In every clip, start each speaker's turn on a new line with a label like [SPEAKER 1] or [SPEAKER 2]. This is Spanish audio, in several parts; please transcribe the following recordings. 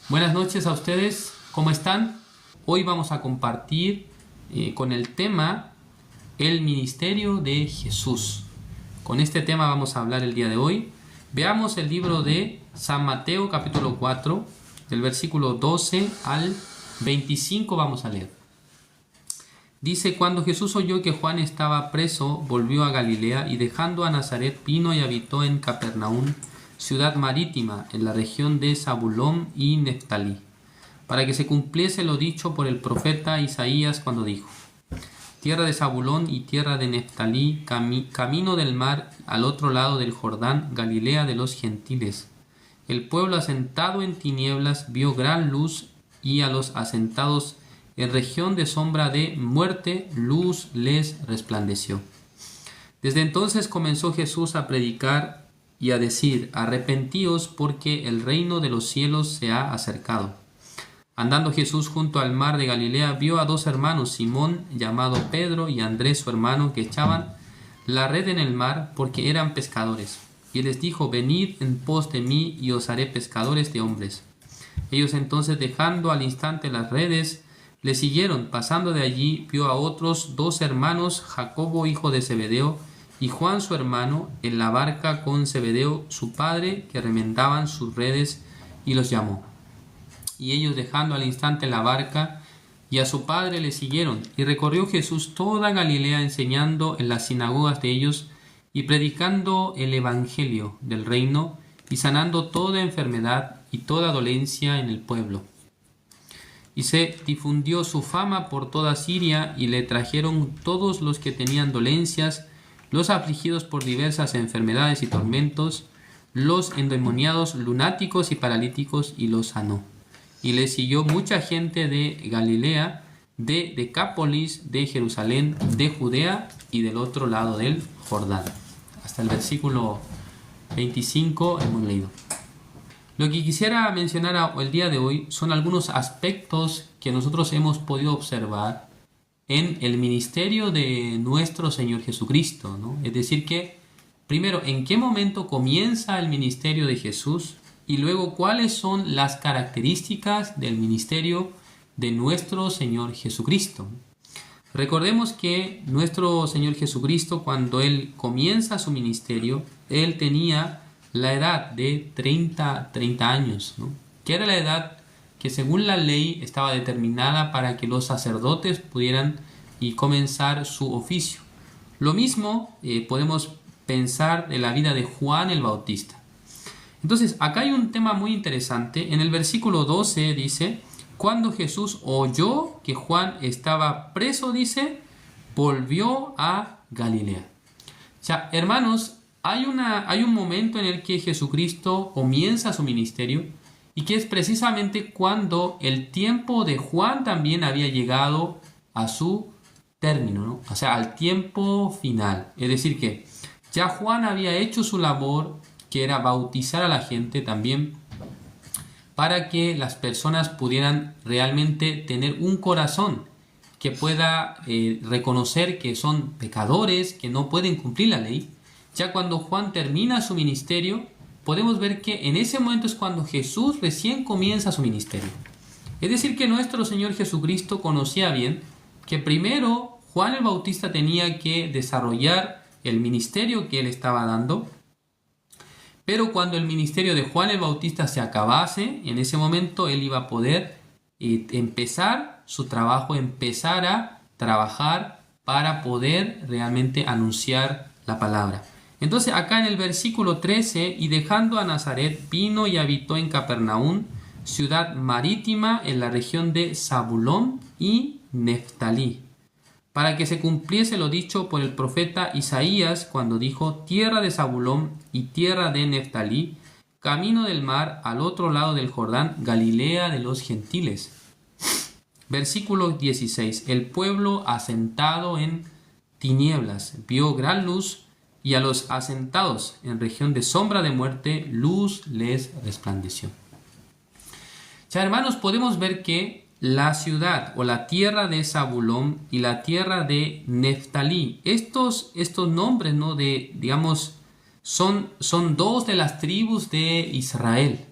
[SPEAKER 1] Buenas noches a ustedes, ¿cómo están? Hoy vamos a compartir con el tema el ministerio de Jesús. Con este tema vamos a hablar el día de hoy. Veamos el libro de San Mateo capítulo 4, del versículo 12 al 25 vamos a leer. Dice: cuando Jesús oyó que Juan estaba preso, volvió a Galilea y dejando a Nazaret vino y habitó en Capernaum, ciudad marítima, en la región de Zabulón y Neftalí, para que se cumpliese lo dicho por el profeta Isaías cuando dijo: tierra de Zabulón y tierra de Neftalí, camino del mar al otro lado del Jordán, Galilea de los gentiles. El pueblo asentado en tinieblas vio gran luz, y a los asentados en región de sombra de muerte, luz les resplandeció. Desde entonces comenzó Jesús a predicar y a decir: arrepentíos, porque el reino de los cielos se ha acercado. Andando Jesús junto al mar de Galilea, vio a dos hermanos, Simón llamado Pedro y Andrés su hermano, que echaban la red en el mar porque eran pescadores. Y les dijo: venid en pos de mí y os haré pescadores de hombres. Ellos entonces, dejando al instante las redes, le siguieron. Pasando de allí, vio a otros dos hermanos, Jacobo hijo de Zebedeo y Juan su hermano, en la barca con Zebedeo su padre, que remendaban sus redes, y los llamó. Y ellos, dejando al instante la barca y a su padre, le siguieron. Y recorrió Jesús toda Galilea, enseñando en las sinagogas de ellos y predicando el evangelio del reino, y sanando toda enfermedad y toda dolencia en el pueblo. Y se difundió su fama por toda Siria, y le trajeron todos los que tenían dolencias, los afligidos por diversas enfermedades y tormentos, los endemoniados, lunáticos y paralíticos, y los sanó. Y le siguió mucha gente de Galilea, de Decápolis, de Jerusalén, de Judea y del otro lado del Jordán. Hasta el versículo 25 hemos leído. Lo que quisiera mencionar el día de hoy son algunos aspectos que nosotros hemos podido observar en el ministerio de nuestro Señor Jesucristo, ¿no? Es decir que, primero, ¿en qué momento comienza el ministerio de Jesús? Y luego, ¿cuáles son las características del ministerio de nuestro Señor Jesucristo? Recordemos que nuestro Señor Jesucristo, cuando Él comienza su ministerio, Él tenía la edad de 30 años, ¿no? Que era la edad que según la ley estaba determinada para que los sacerdotes pudieran comenzar su oficio. Lo mismo podemos pensar de la vida de Juan el Bautista. Entonces, acá hay un tema muy interesante. En el versículo 12 dice: cuando Jesús oyó que Juan estaba preso, dice, volvió a Galilea. O sea, hermanos, hay un momento en el que Jesucristo comienza su ministerio, y que es precisamente cuando el tiempo de Juan también había llegado a su término, ¿no? O sea, al tiempo final. Es decir que ya Juan había hecho su labor, que era bautizar a la gente también, para que las personas pudieran realmente tener un corazón que pueda reconocer que son pecadores, que no pueden cumplir la ley. Ya cuando Juan termina su ministerio, podemos ver que en ese momento es cuando Jesús recién comienza su ministerio. Es decir que nuestro Señor Jesucristo conocía bien que primero Juan el Bautista tenía que desarrollar el ministerio que él estaba dando, pero cuando el ministerio de Juan el Bautista se acabase, en ese momento él iba a poder empezar su trabajo, empezar a trabajar para poder realmente anunciar la palabra. Entonces acá en el versículo 13, y dejando a Nazaret, vino y habitó en Capernaum, ciudad marítima, en la región de Zabulón y Neftalí, para que se cumpliese lo dicho por el profeta Isaías cuando dijo: tierra de Zabulón y tierra de Neftalí, camino del mar al otro lado del Jordán, Galilea de los gentiles. Versículo 16. El pueblo asentado en tinieblas vio gran luz, y a los asentados en región de sombra de muerte, luz les resplandeció. Ya, hermanos, podemos ver que la ciudad o la tierra de Zabulón y la tierra de Neftalí, estos nombres, ¿no? Son dos de las tribus de Israel.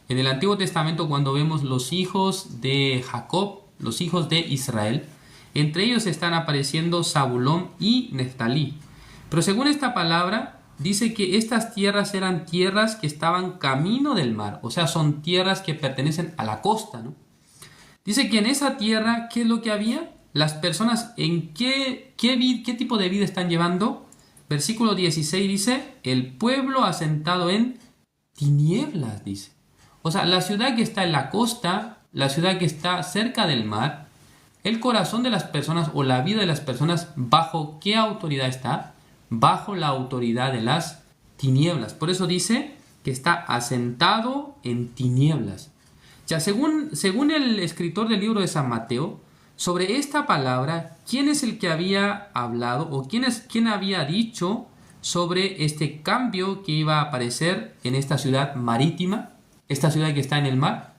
[SPEAKER 1] En el Antiguo Testamento, cuando vemos los hijos de Jacob, los hijos de Israel, entre ellos están apareciendo Zabulón y Neftalí. Pero según esta palabra, dice que estas tierras eran tierras que estaban camino del mar, o sea, son tierras que pertenecen a la costa, ¿no? Dice que en esa tierra, ¿qué es lo que había? Las personas, ¿en qué tipo de vida están llevando? Versículo 16 dice, el pueblo asentado en tinieblas, dice. O sea, la ciudad que está en la costa, la ciudad que está cerca del mar, el corazón de las personas o la vida de las personas, ¿bajo qué autoridad está? Bajo la autoridad de las tinieblas. Por eso dice que está asentado en tinieblas. Ya, según el escritor del libro de San Mateo, sobre esta palabra, ¿quién es el que había hablado o quién había dicho sobre este cambio que iba a aparecer en esta ciudad marítima, esta ciudad que está en el mar?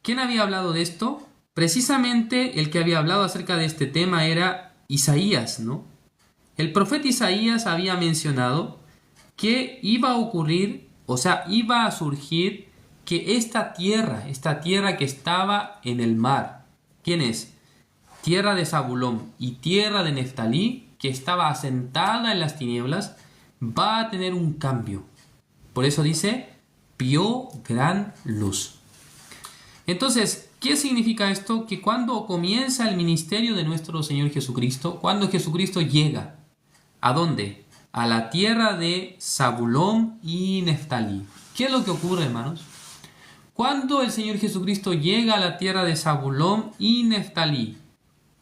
[SPEAKER 1] ¿Quién había hablado de esto? Precisamente el que había hablado acerca de este tema era Isaías, ¿no? El profeta Isaías había mencionado que iba a ocurrir, o sea, iba a surgir que esta tierra que estaba en el mar, ¿quién es? Tierra de Zabulón y tierra de Neftalí, que estaba asentada en las tinieblas, va a tener un cambio. Por eso dice, vio gran luz. Entonces, ¿qué significa esto? Que cuando comienza el ministerio de nuestro Señor Jesucristo, cuando Jesucristo llega, ¿a dónde? A la tierra de Zabulón y Neftalí. ¿Qué es lo que ocurre, hermanos? Cuando el Señor Jesucristo llega a la tierra de Zabulón y Neftalí,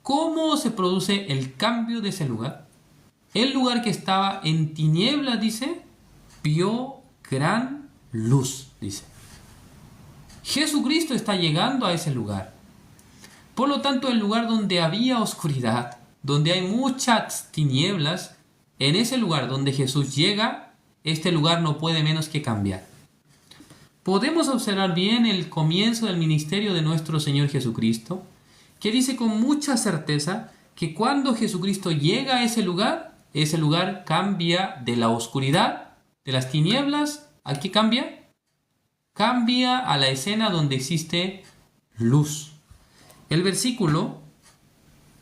[SPEAKER 1] ¿cómo se produce el cambio de ese lugar? El lugar que estaba en tinieblas, dice, vio gran luz, dice. Jesucristo está llegando a ese lugar. Por lo tanto, el lugar donde había oscuridad, donde hay muchas tinieblas, en ese lugar donde Jesús llega, este lugar no puede menos que cambiar. Podemos observar bien el comienzo del ministerio de nuestro Señor Jesucristo, que dice con mucha certeza que cuando Jesucristo llega a ese lugar cambia de la oscuridad, de las tinieblas, ¿a qué cambia? Cambia a la escena donde existe luz. El versículo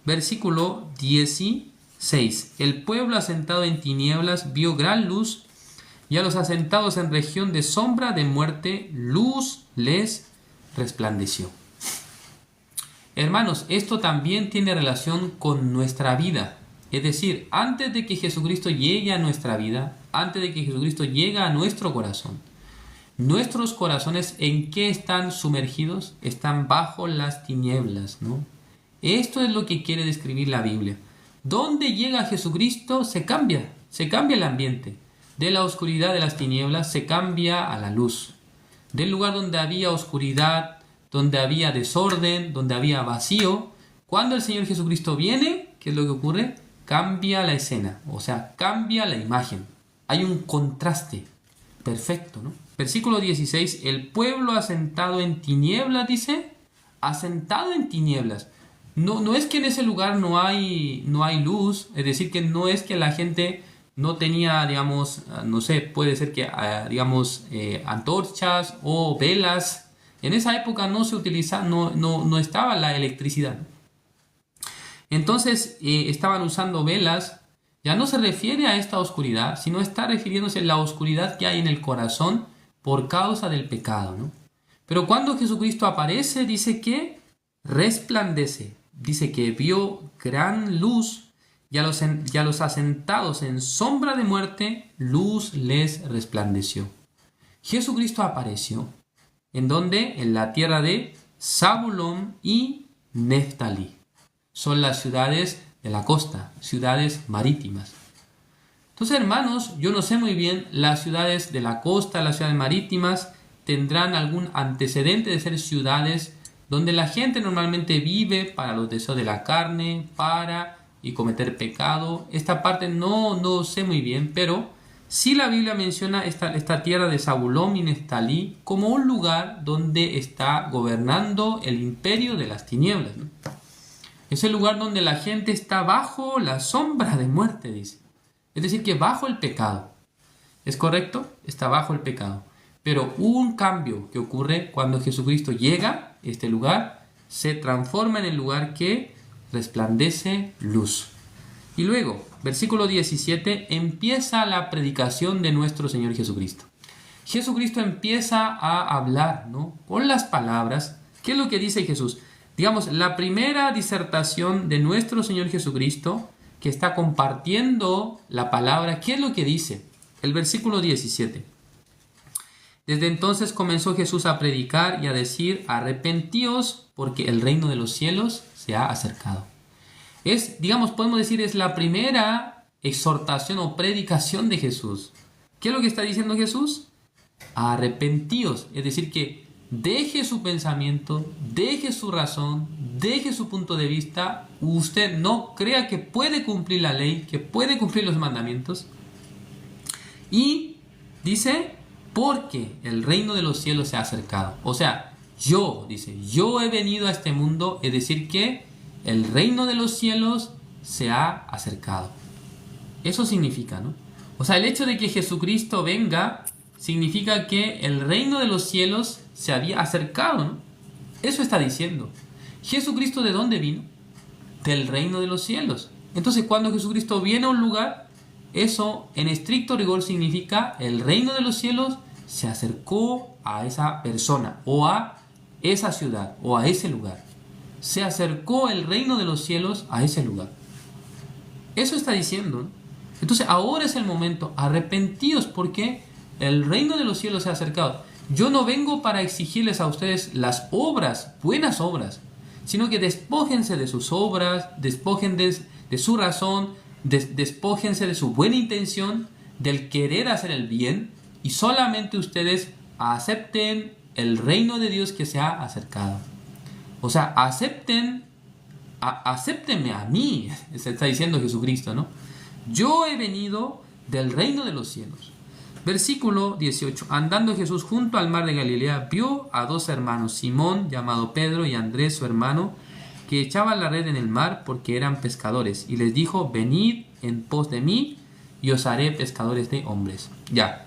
[SPEAKER 1] 16. El pueblo asentado en tinieblas vio gran luz, y a los asentados en región de sombra de muerte, luz les resplandeció. Hermanos, esto también tiene relación con nuestra vida. Es decir, antes de que Jesucristo llegue a nuestra vida, antes de que Jesucristo llegue a nuestro corazón, nuestros corazones, ¿en qué están sumergidos? Están bajo las tinieblas, ¿no? Esto es lo que quiere describir la Biblia. Donde llega Jesucristo se cambia el ambiente. De la oscuridad de las tinieblas se cambia a la luz. Del lugar donde había oscuridad, donde había desorden, donde había vacío, cuando el Señor Jesucristo viene, ¿qué es lo que ocurre? Cambia la escena, o sea, cambia la imagen. Hay un contraste perfecto, ¿no? Versículo 16, el pueblo asentado en tinieblas, dice, asentado en tinieblas. No es que en ese lugar no hay luz, es decir, que no es que la gente no tenía, digamos, no sé, puede ser que, antorchas o velas. En esa época no se utilizaba, no estaba la electricidad. Entonces estaban usando velas. Ya no se refiere a esta oscuridad, sino está refiriéndose a la oscuridad que hay en el corazón por causa del pecado, ¿no? Pero cuando Jesucristo aparece, dice que resplandece, dice que vio gran luz, y a los asentados en sombra de muerte, luz les resplandeció. Jesucristo apareció. ¿En dónde? En la tierra de Zabulón y Neftalí. Son las ciudades de la costa, ciudades marítimas. Entonces, hermanos, yo no sé muy bien, las ciudades de la costa, las ciudades marítimas, tendrán algún antecedente de ser ciudades donde la gente normalmente vive para los deseos de la carne, y cometer pecado. Esta parte no sé muy bien, pero sí la Biblia menciona esta tierra de Zabulón y Neftalí como un lugar donde está gobernando el imperio de las tinieblas, ¿no? Es el lugar donde la gente está bajo la sombra de muerte, dice. Es decir, que bajo el pecado. ¿Es correcto? Está bajo el pecado. Pero hubo un cambio que ocurre cuando Jesucristo llega a este lugar, se transforma en el lugar que resplandece luz. Y luego, versículo 17, empieza la predicación de nuestro Señor Jesucristo. Jesucristo empieza a hablar, ¿no?, con las palabras. ¿Qué es lo que dice Jesús? Digamos, la primera disertación de nuestro Señor Jesucristo, que está compartiendo la palabra, ¿qué es lo que dice? El versículo 17. Desde entonces comenzó Jesús a predicar y a decir: arrepentíos, porque el reino de los cielos se ha acercado. Digamos, podemos decir, es la primera exhortación o predicación de Jesús. ¿Qué es lo que está diciendo Jesús? Arrepentíos, es decir, que deje su pensamiento, deje su razón, deje su punto de vista. Usted no crea que puede cumplir la ley, que puede cumplir los mandamientos. Y dice: porque el reino de los cielos se ha acercado. O sea, yo he venido a este mundo, es decir, que el reino de los cielos se ha acercado. Eso significa, ¿no? O sea, el hecho de que Jesucristo venga significa que el reino de los cielos se había acercado, ¿no? Eso está diciendo. ¿Jesucristo de dónde vino? Del reino de los cielos. Entonces, cuando Jesucristo viene a un lugar, eso en estricto rigor significa el reino de los cielos se acercó a esa persona o a esa ciudad o a ese lugar. Se acercó el reino de los cielos a ese lugar. Eso está diciendo, ¿no? Entonces ahora es el momento. Arrepentíos, porque el reino de los cielos se ha acercado. Yo no vengo para exigirles a ustedes las obras, buenas obras, sino que despójense de sus obras, despójense de su razón, despójense de su buena intención, del querer hacer el bien, y solamente ustedes acepten el reino de Dios que se ha acercado. O sea, acéptenme a mí, se está diciendo Jesucristo, ¿no? Yo he venido del reino de los cielos. Versículo 18. Andando Jesús junto al mar de Galilea, vio a dos hermanos, Simón, llamado Pedro, y Andrés, su hermano, que echaban la red en el mar porque eran pescadores. Y les dijo: venid en pos de mí, y os haré pescadores de hombres. Ya.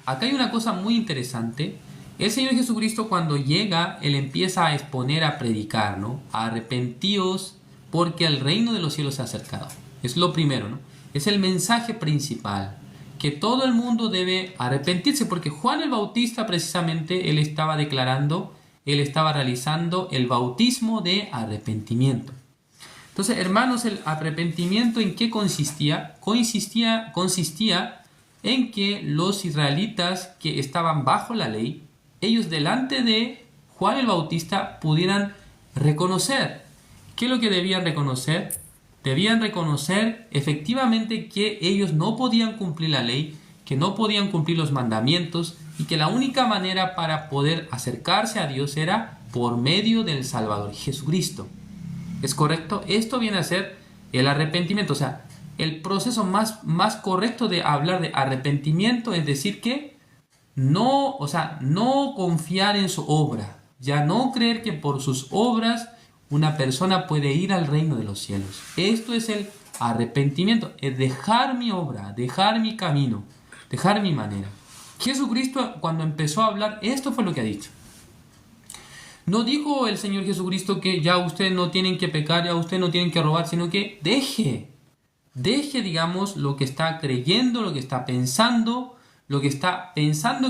[SPEAKER 1] Acá hay una cosa muy interesante. El Señor Jesucristo, cuando llega, Él empieza a exponer, a predicar, ¿no? Arrepentíos, porque el reino de los cielos se ha acercado. Es lo primero, ¿no? Es el mensaje principal, que todo el mundo debe arrepentirse, porque Juan el Bautista, precisamente, él estaba declarando, él estaba realizando el bautismo de arrepentimiento. Entonces, hermanos, el arrepentimiento, ¿en qué consistía? Consistía en que los israelitas que estaban bajo la ley, ellos delante de Juan el Bautista pudieran reconocer. ¿Qué es lo que debían reconocer? Debían reconocer efectivamente que ellos no podían cumplir la ley, que no podían cumplir los mandamientos, y que la única manera para poder acercarse a Dios era por medio del Salvador, Jesucristo. ¿Es correcto? Esto viene a ser el arrepentimiento. O sea, el proceso más correcto de hablar de arrepentimiento es decir que no confiar en su obra, ya no creer que por sus obras una persona puede ir al reino de los cielos. Esto es el arrepentimiento, es dejar mi obra, dejar mi camino, dejar mi manera. Jesucristo, cuando empezó a hablar, esto fue lo que ha dicho. No dijo el Señor Jesucristo que ya ustedes no tienen que pecar, ya ustedes no tienen que robar, sino que deje, digamos, lo que está creyendo, lo que está pensando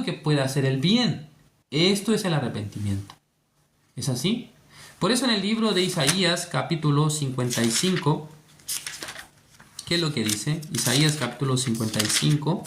[SPEAKER 1] que puede hacer el bien. Esto es el arrepentimiento. ¿Es así? Por eso en el libro de Isaías, capítulo 55, ¿qué es lo que dice? Isaías, capítulo 55,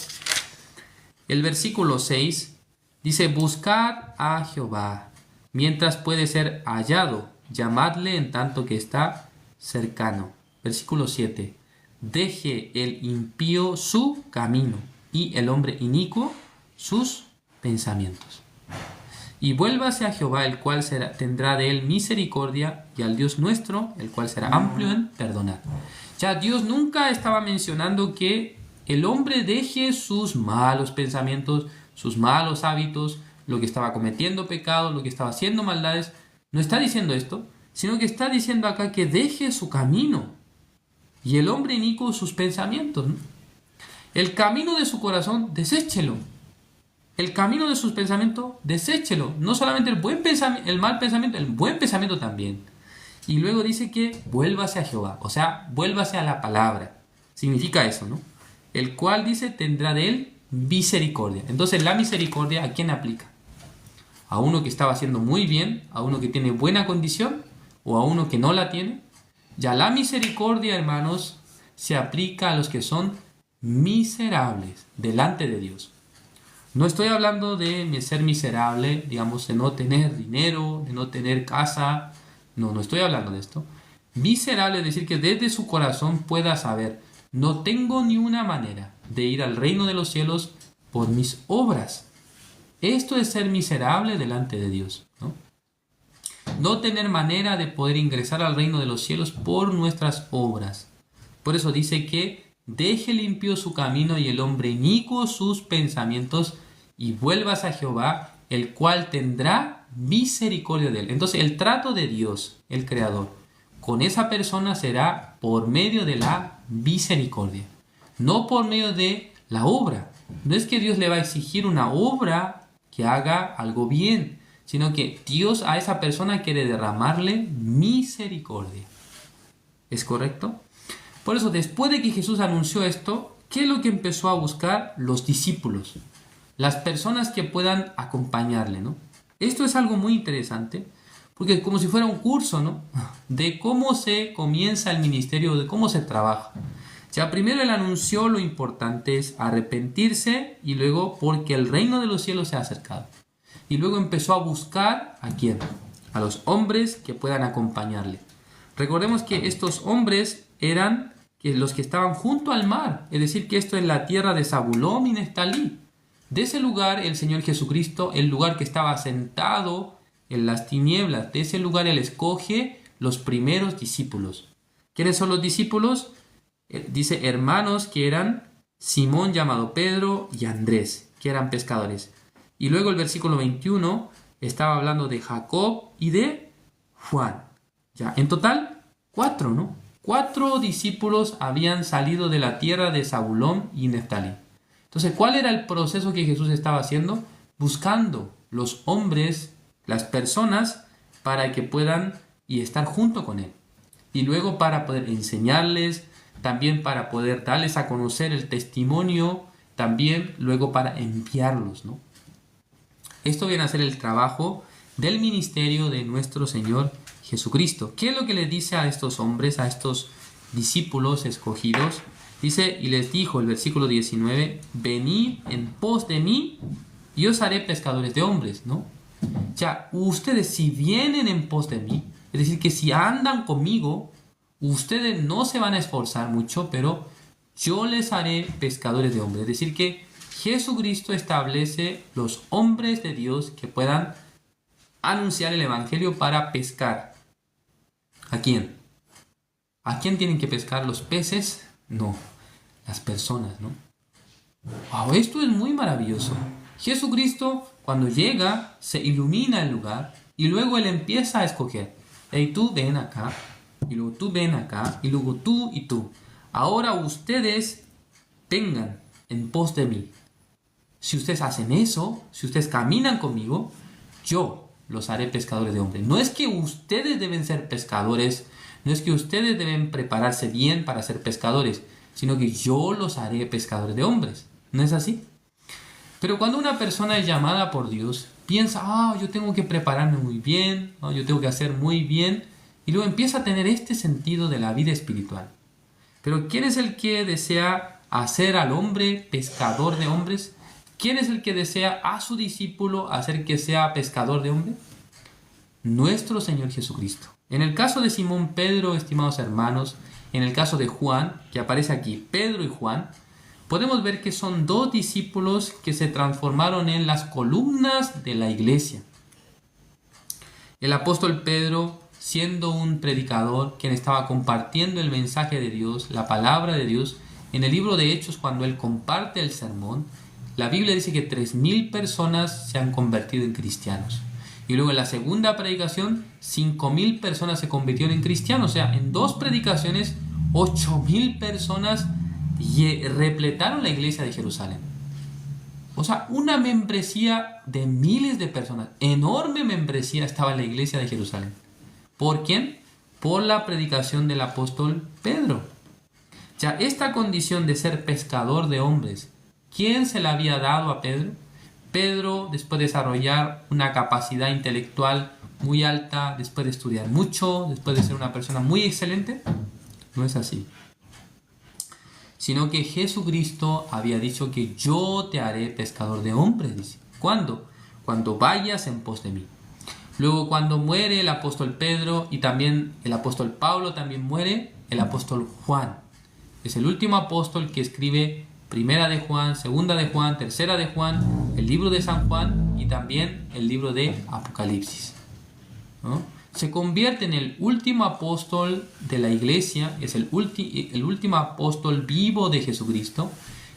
[SPEAKER 1] el versículo 6, dice: buscad a Jehová mientras puede ser hallado, llamadle en tanto que está cercano. Versículo 7, deje el impío su camino y el hombre inicuo sus pensamientos. Y vuélvase a Jehová, el cual tendrá de él misericordia, y al Dios nuestro, el cual será amplio en perdonar. Ya Dios nunca estaba mencionando que el hombre deje sus malos pensamientos, sus malos hábitos, lo que estaba cometiendo pecado, lo que estaba haciendo maldades. No está diciendo esto, sino que está diciendo acá que deje su camino, y el hombre inicuo sus pensamientos, ¿no? El camino de su corazón, deséchelo. el camino de sus pensamientos, deséchelo. No solamente el mal pensamiento, el buen pensamiento también. Y luego dice que vuélvase a Jehová, o sea, vuélvase a la palabra. Significa eso, ¿no? El cual dice tendrá de él misericordia. Entonces la misericordia, ¿a quién aplica? ¿A uno que estaba haciendo muy bien? ¿A uno que tiene buena condición? ¿O a uno que no la tiene? Ya la misericordia, hermanos, se aplica a los que son miserables delante de Dios. No estoy hablando de ser miserable, digamos, de no tener dinero, de no tener casa. No estoy hablando de esto. Miserable es decir que desde su corazón pueda saber, no tengo ni una manera de ir al reino de los cielos por mis obras. Esto es ser miserable delante de Dios, ¿no? No tener manera de poder ingresar al reino de los cielos por nuestras obras. Por eso dice que deje limpio su camino y el hombre inicuo sus pensamientos y vuelvas a Jehová, el cual tendrá misericordia de él. Entonces el trato de Dios, el Creador, con esa persona será por medio de la misericordia, no por medio de la obra. No es que Dios le va a exigir una obra que haga algo bien, sino que Dios a esa persona quiere derramarle misericordia. ¿Es correcto? Por eso, después de que Jesús anunció esto, ¿qué es lo que empezó a buscar? Los discípulos, las personas que puedan acompañarle, ¿no? Esto es algo muy interesante, porque es como si fuera un curso, ¿no? De cómo se comienza el ministerio, de cómo se trabaja. Ya primero él anunció lo importante es arrepentirse y luego porque el reino de los cielos se ha acercado. Y luego empezó a buscar ¿a quién? A los hombres que puedan acompañarle. Recordemos que estos hombres eran los que estaban junto al mar, es decir, que esto es la tierra de Zabulón y Neftalí. De ese lugar el Señor Jesucristo, el lugar que estaba sentado en las tinieblas, de ese lugar él escoge los primeros discípulos. ¿Quiénes son los discípulos? Dice hermanos que eran Simón llamado Pedro y Andrés, que eran pescadores. Y luego el versículo 21 estaba hablando de Jacob y de Juan. Ya, en total 4, ¿no? 4 discípulos habían salido de la tierra de Zabulón y Neftalí. Entonces, ¿cuál era el proceso que Jesús estaba haciendo? Buscando los hombres, las personas, para que puedan y estar junto con él. Y luego para poder enseñarles, también para poder darles a conocer el testimonio, también luego para enviarlos, ¿no? Esto viene a ser el trabajo del ministerio de nuestro Señor Jesucristo. ¿Qué es lo que le dice a estos hombres, a estos discípulos escogidos? Dice, y les dijo el versículo 19, venid en pos de mí y os haré pescadores de hombres, ¿no? Ya, ustedes si vienen en pos de mí, es decir, que si andan conmigo, ustedes no se van a esforzar mucho, pero yo les haré pescadores de hombres. Es decir, que Jesucristo establece los hombres de Dios que puedan anunciar el evangelio para pescar. ¿A quién? ¿A quién tienen que pescar? ¿Los peces? No, las personas, ¿no? Wow, esto es muy maravilloso. Jesucristo, cuando llega, se ilumina el lugar y luego él empieza a escoger. Hey, tú ven acá, y luego tú ven acá, y luego tú y tú. Ahora ustedes vengan en pos de mí. Si ustedes hacen eso, si ustedes caminan conmigo, yo los haré pescadores de hombres. No es que ustedes deben ser pescadores, no es que ustedes deben prepararse bien para ser pescadores, sino que yo los haré pescadores de hombres. ¿No es así? Pero cuando una persona es llamada por Dios, piensa, yo tengo que prepararme muy bien, yo tengo que hacer muy bien, y luego empieza a tener este sentido de la vida espiritual. Pero ¿quién es el que desea hacer al hombre pescador de hombres? ¿Quién es el que desea a su discípulo hacer que sea pescador de hombres? Nuestro Señor Jesucristo. En el caso de Simón Pedro, estimados hermanos, en el caso de Juan, que aparece aquí, Pedro y Juan, podemos ver que son 2 discípulos que se transformaron en las columnas de la iglesia. El apóstol Pedro, siendo un predicador, quien estaba compartiendo el mensaje de Dios, la palabra de Dios, en el libro de Hechos, cuando él comparte el sermón, la Biblia dice que 3,000 personas se han convertido en cristianos. Y luego en la segunda predicación, 5,000 personas se convirtieron en cristianos. O sea, en 2 predicaciones, 8,000 personas repletaron la iglesia de Jerusalén. O sea, una membresía de miles de personas, enorme membresía estaba en la iglesia de Jerusalén. ¿Por quién? Por la predicación del apóstol Pedro. Ya esta condición de ser pescador de hombres, ¿quién se la había dado a Pedro? Pedro, después de desarrollar una capacidad intelectual muy alta, después de estudiar mucho, después de ser una persona muy excelente, no es así. Sino que Jesucristo había dicho que yo te haré pescador de hombres, dice. ¿Cuándo? Cuando vayas en pos de mí. Luego cuando muere el apóstol Pedro y también el apóstol Pablo, también muere el apóstol Juan. Es el último apóstol que escribe Primera de Juan, Segunda de Juan, Tercera de Juan, el libro de San Juan y también el libro de Apocalipsis, ¿no? Se convierte en el último apóstol de la iglesia, es el último apóstol vivo de Jesucristo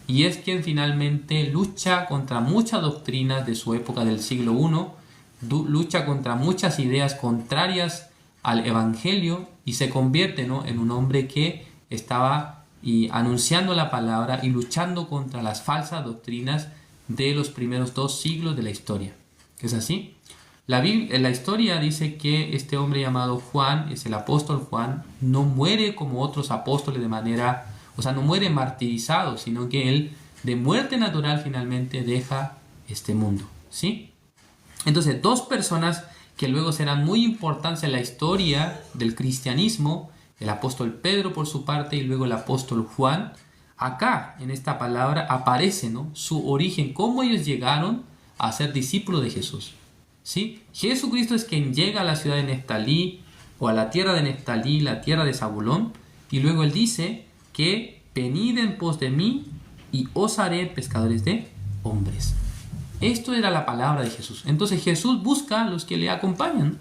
[SPEAKER 1] y es quien finalmente lucha contra muchas doctrinas de su época del siglo I, lucha contra muchas ideas contrarias al Evangelio y se convierte, ¿no?, en un hombre que estaba anunciando la palabra y luchando contra las falsas doctrinas de los primeros 2 siglos de la historia. ¿Es así? La historia dice que este hombre llamado Juan, es el apóstol Juan, no muere como otros apóstoles de manera, o sea, no muere martirizado, sino que él de muerte natural finalmente deja este mundo, ¿sí? Entonces, 2 personas que luego serán muy importantes en la historia del cristianismo, el apóstol Pedro por su parte y luego el apóstol Juan, acá en esta palabra aparece, ¿no?, su origen, cómo ellos llegaron a ser discípulos de Jesús. ¿Sí? Jesucristo es quien llega a la ciudad de Neftalí o a la tierra de Neftalí, la tierra de Zabulón, y luego él dice que venid en pos de mí y os haré pescadores de hombres. Esto era la palabra de Jesús. Entonces Jesús busca a los que le acompañan.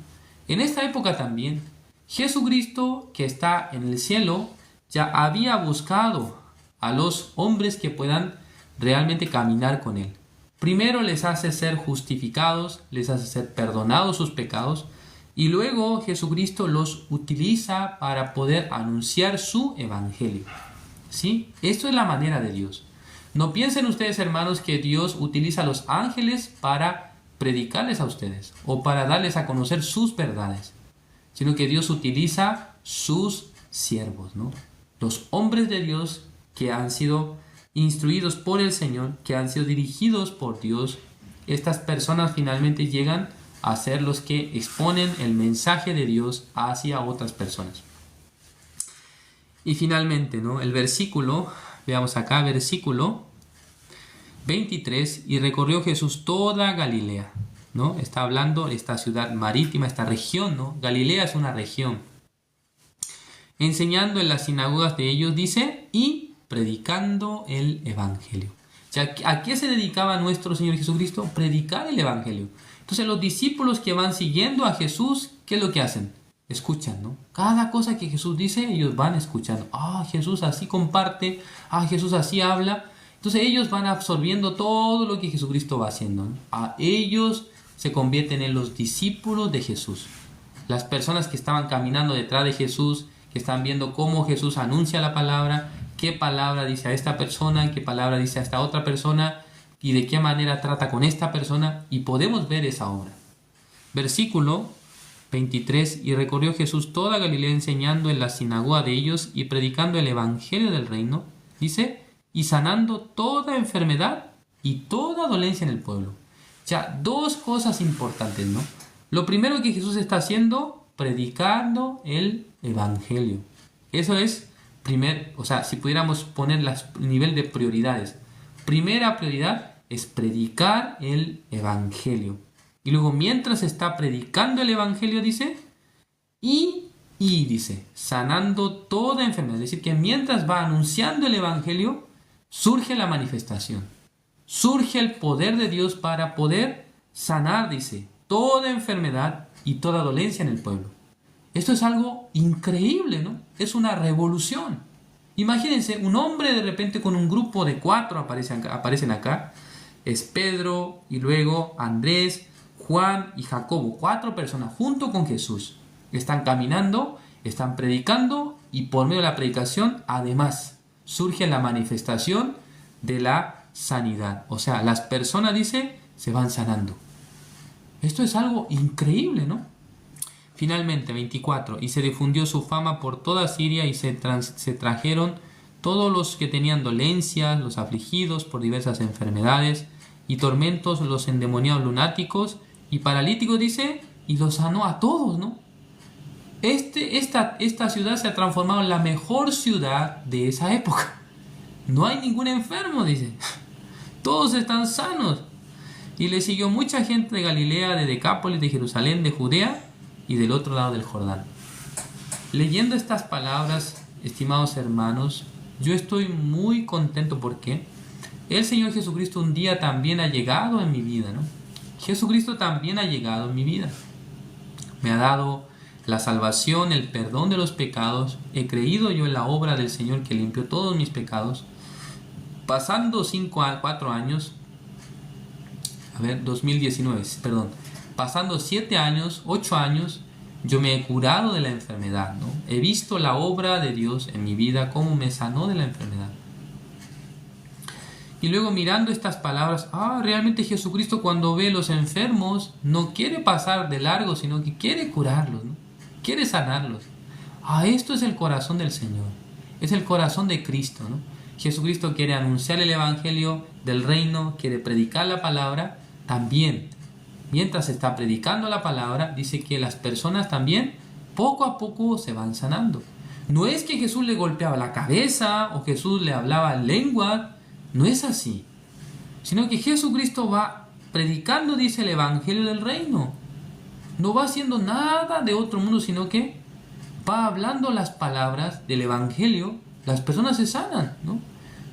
[SPEAKER 1] En esta época también, Jesucristo, que está en el cielo, ya había buscado a los hombres que puedan realmente caminar con él. Primero les hace ser justificados, les hace ser perdonados sus pecados y luego Jesucristo los utiliza para poder anunciar su evangelio. ¿Sí? Esto es la manera de Dios. No piensen ustedes, hermanos, que Dios utiliza a los ángeles para predicarles a ustedes o para darles a conocer sus verdades, sino que Dios utiliza sus siervos, ¿no? Los hombres de Dios que han sido instruidos por el Señor, que han sido dirigidos por Dios. Estas personas finalmente llegan a ser los que exponen el mensaje de Dios hacia otras personas. Y finalmente, ¿no?, el versículo, veamos acá, versículo 23, y recorrió Jesús toda Galilea, ¿no? Está hablando de esta ciudad marítima, esta región, ¿no? Galilea es una región. Enseñando en las sinagogas de ellos, dice, y predicando el evangelio. O sea, ¿a qué se dedicaba nuestro Señor Jesucristo? Predicar el evangelio. Entonces los discípulos que van siguiendo a Jesús, ¿qué es lo que hacen? Escuchan, ¿no? Cada cosa que Jesús dice, ellos van escuchando. Jesús así comparte, Jesús así habla. Entonces ellos van absorbiendo todo lo que Jesucristo va haciendo, ¿no? Ellos se convierten en los discípulos de Jesús. Las personas que estaban caminando detrás de Jesús, que están viendo cómo Jesús anuncia la palabra, qué palabra dice a esta persona, qué palabra dice a esta otra persona y de qué manera trata con esta persona, y podemos ver esa obra. Versículo 23, y recorrió Jesús toda Galilea enseñando en la sinagoga de ellos y predicando el evangelio del reino, dice, y sanando toda enfermedad y toda dolencia en el pueblo. Ya, 2 cosas importantes, ¿no? Lo primero que Jesús está haciendo, predicando el evangelio. Eso es si pudiéramos poner el nivel de prioridades. Primera prioridad es predicar el evangelio. Y luego, mientras está predicando el evangelio, dice, y dice, sanando toda enfermedad. Es decir, que mientras va anunciando el evangelio, surge la manifestación. Surge el poder de Dios para poder sanar, dice, toda enfermedad y toda dolencia en el pueblo. Esto es algo increíble, ¿no? Es una revolución. Imagínense, un hombre de repente con un grupo de 4 aparecen acá. Es Pedro y luego Andrés, Juan y Jacobo. 4 personas junto con Jesús. Están caminando, están predicando y por medio de la predicación, además, surge la manifestación de la sanidad. O sea, las personas, dice, se van sanando. Esto es algo increíble, ¿no? Finalmente, 24, y se difundió su fama por toda Siria y se trajeron todos los que tenían dolencias, los afligidos por diversas enfermedades y tormentos, los endemoniados lunáticos y paralíticos, dice, y los sanó a todos, ¿no? Esta ciudad se ha transformado en la mejor ciudad de esa época. No hay ningún enfermo, dice. Todos están sanos. Y le siguió mucha gente de Galilea, de Decápolis, de Jerusalén, de Judea y del otro lado del Jordán. Leyendo estas palabras, estimados hermanos, yo estoy muy contento porque el Señor Jesucristo un día también ha llegado en mi vida, ¿no? Jesucristo también ha llegado en mi vida. Me ha dado la salvación, el perdón de los pecados. He creído yo en la obra del Señor que limpió todos mis pecados. Pasando 4 años, 2019, perdón. Pasando 7 años, 8 años, yo me he curado de la enfermedad, ¿no? He visto la obra de Dios en mi vida, cómo me sanó de la enfermedad. Y luego mirando estas palabras, realmente Jesucristo cuando ve a los enfermos no quiere pasar de largo, sino que quiere curarlos, ¿no? Quiere sanarlos. Esto es el corazón del Señor. Es el corazón de Cristo, ¿no? Jesucristo quiere anunciar el evangelio del reino, quiere predicar la palabra. También, mientras está predicando la palabra, dice que las personas también poco a poco se van sanando. No es que Jesús le golpeaba la cabeza o Jesús le hablaba en lengua. No es así, sino que Jesucristo va predicando, dice, el evangelio del reino. No va haciendo nada de otro mundo, sino que va hablando las palabras del evangelio. Las personas se sanan, ¿no?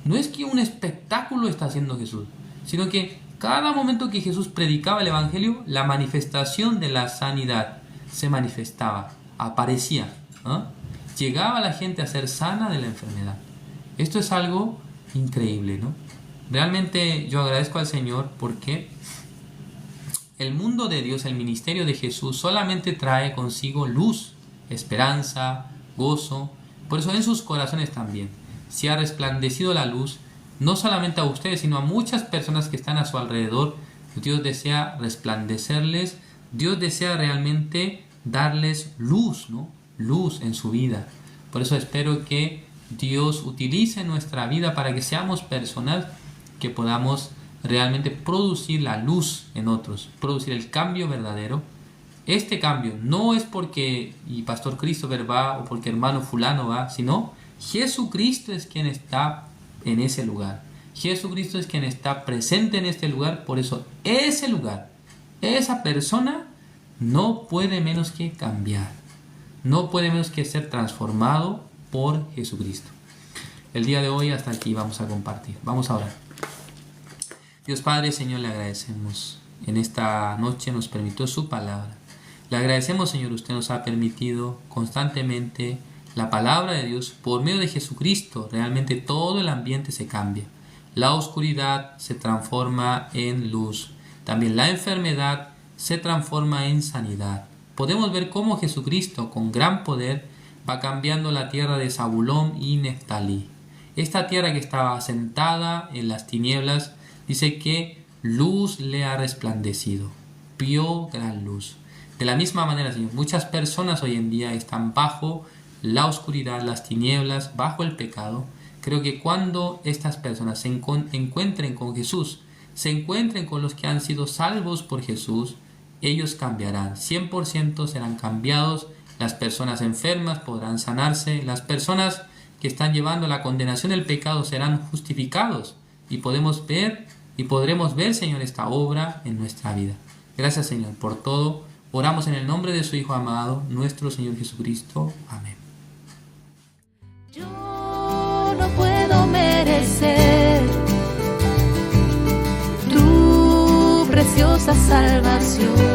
[SPEAKER 1] No es que un espectáculo está haciendo Jesús, sino que cada momento que Jesús predicaba el evangelio, la manifestación de la sanidad se manifestaba, aparecía, ¿no? Llegaba la gente a ser sana de la enfermedad. Esto es algo increíble, ¿no? Realmente yo agradezco al Señor porque el mundo de Dios, el ministerio de Jesús solamente trae consigo luz, esperanza, gozo. Por eso en sus corazones también se ha resplandecido la luz, no solamente a ustedes, sino a muchas personas que están a su alrededor. Dios desea resplandecerles, Dios desea realmente darles luz, ¿no? Luz en su vida. Por eso espero que Dios utilice nuestra vida para que seamos personas que podamos realmente producir la luz en otros, producir el cambio verdadero. Este cambio no es porque Pastor Christopher va o porque hermano fulano va, sino Jesucristo es quien está en ese lugar. Jesucristo es quien está presente en este lugar. Por eso ese lugar, esa persona no puede menos que cambiar, no puede menos que ser transformado por Jesucristo. El día de hoy hasta aquí vamos a compartir. Vamos a orar. Dios Padre, Señor, le agradecemos. En esta noche nos permitió su palabra. Le agradecemos, Señor, usted nos ha permitido constantemente la palabra de Dios. Por medio de Jesucristo, realmente todo el ambiente se cambia. La oscuridad se transforma en luz. También la enfermedad se transforma en sanidad. Podemos ver cómo Jesucristo, con gran poder, va cambiando la tierra de Zabulón y Neftalí. Esta tierra que estaba asentada en las tinieblas, dice que luz le ha resplandecido. Vio gran luz. De la misma manera, Señor, muchas personas hoy en día están bajo la oscuridad, las tinieblas, bajo el pecado. Creo que cuando estas personas se encuentren con Jesús, se encuentren con los que han sido salvos por Jesús, ellos cambiarán. 100% serán cambiados. Las personas enfermas podrán sanarse. Las personas que están llevando la condenación del pecado serán justificados. Y podremos ver, Señor, esta obra en nuestra vida. Gracias, Señor, por todo. Oramos en el nombre de su Hijo amado, nuestro Señor Jesucristo. Amén.
[SPEAKER 2] Yo no puedo merecer tu preciosa salvación.